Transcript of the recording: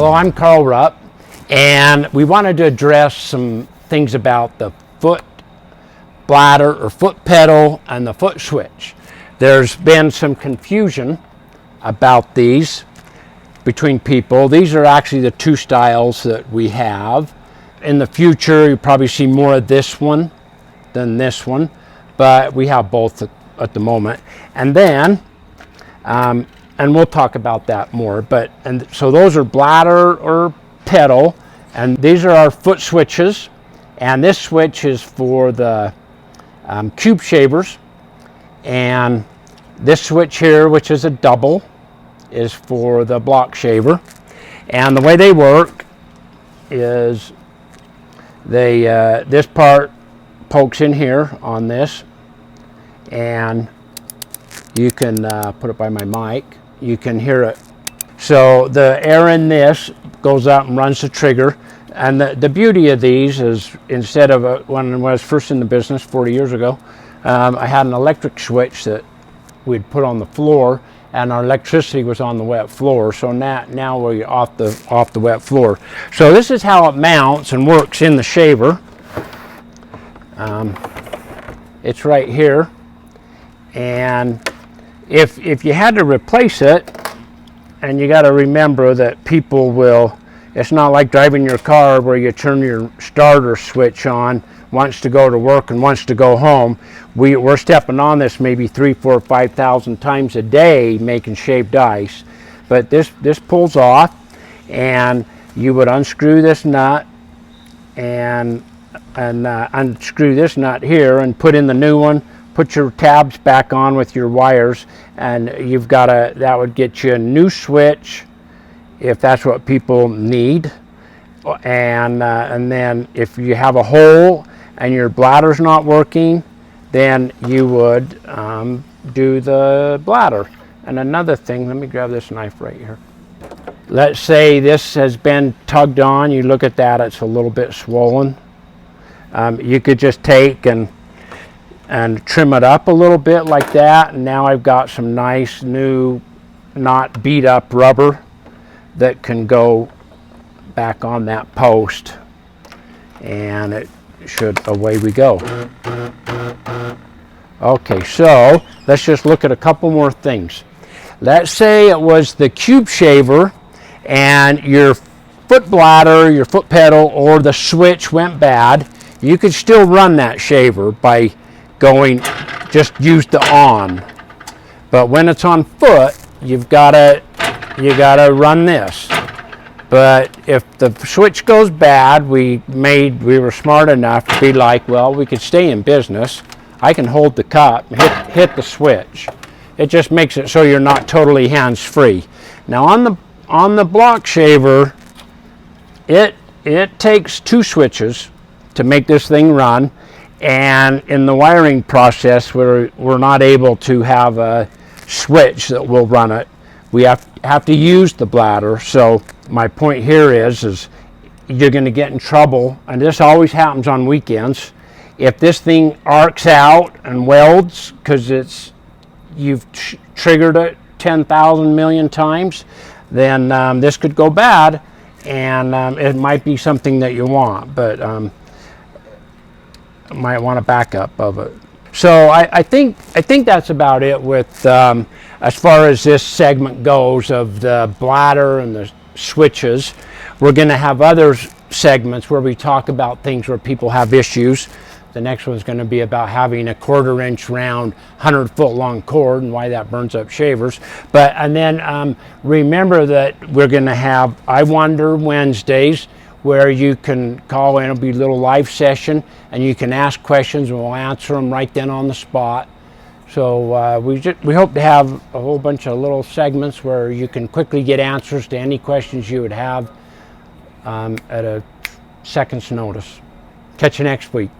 Hello, I'm Carl Rupp, and we wanted to address some things about the foot bladder or foot pedal and the foot switch. There's been some confusion about these between people. These are actually the two styles that we have. In the future, you'll probably see more of this one than this one, but we have both at the moment. And then, and we'll talk about that more, so those are bladder or pedal, and these are our foot switches, and this switch is for the cube shavers, and this switch here, which is a double, is for the block shaver. And the way they work is this part pokes in here on this, and you can put it by my mic. You can hear it. So the air in this goes out and runs the trigger. And the beauty of these is, instead of when I was first in the business 40 years ago, I had an electric switch that we'd put on the floor, and our electricity was on the wet floor. So now we're off the wet floor. So this is how it mounts and works in the shaver. It's right here, and if you had to replace it, and you got to remember that people will, it's not like driving your car where you turn your starter switch on once to go to work and once to go home. We're stepping on this maybe 3,000, 4,000, 5,000 times a day making shaved ice. But this pulls off, and you would unscrew this nut and unscrew this nut here and put in the new one, put your tabs back on with your wires, and that would get you a new switch if that's what people need. And then if you have a hole and your bladder's not working, then you would do the bladder. And another thing, let me grab this knife right here. Let's say this has been tugged on. You look at that, it's a little bit swollen. You could just take and trim it up a little bit like that, and now I've got some nice new, not beat up rubber that can go back on that post, and it should, away we go. Okay, so let's just look at a couple more things. Let's say it was the cube shaver and your foot bladder, your foot pedal, or the switch went bad. You could still run that shaver by just use the on. But when it's on foot, you gotta run this. But if the switch goes bad, we were smart enough to be like, well, we could stay in business. I can hold the cup, hit the switch. It just makes it so you're not totally hands-free. Now on the block shaver, it takes two switches to make this thing run, and in the wiring process, we're not able to have a switch that will run it. We have to use the bladder. So my point here is you're going to get in trouble, and this always happens on weekends. If this thing arcs out and welds because you've triggered it 10,000 million times, then this could go bad, and it might be something that you want, but might want a backup of it. So I think that's about it with as far as this segment goes of the bladder and the switches. We're going to have other segments where we talk about things where people have issues. The next one's going to be about having a 1/4 inch round, 100-foot long cord and why that burns up shavers. And then remember that we're going to have I Wonder Wednesdays, where you can call in. It'll be a little live session, and you can ask questions and we'll answer them right then on the spot. So we hope to have a whole bunch of little segments where you can quickly get answers to any questions you would have at a second's notice. Catch you next week.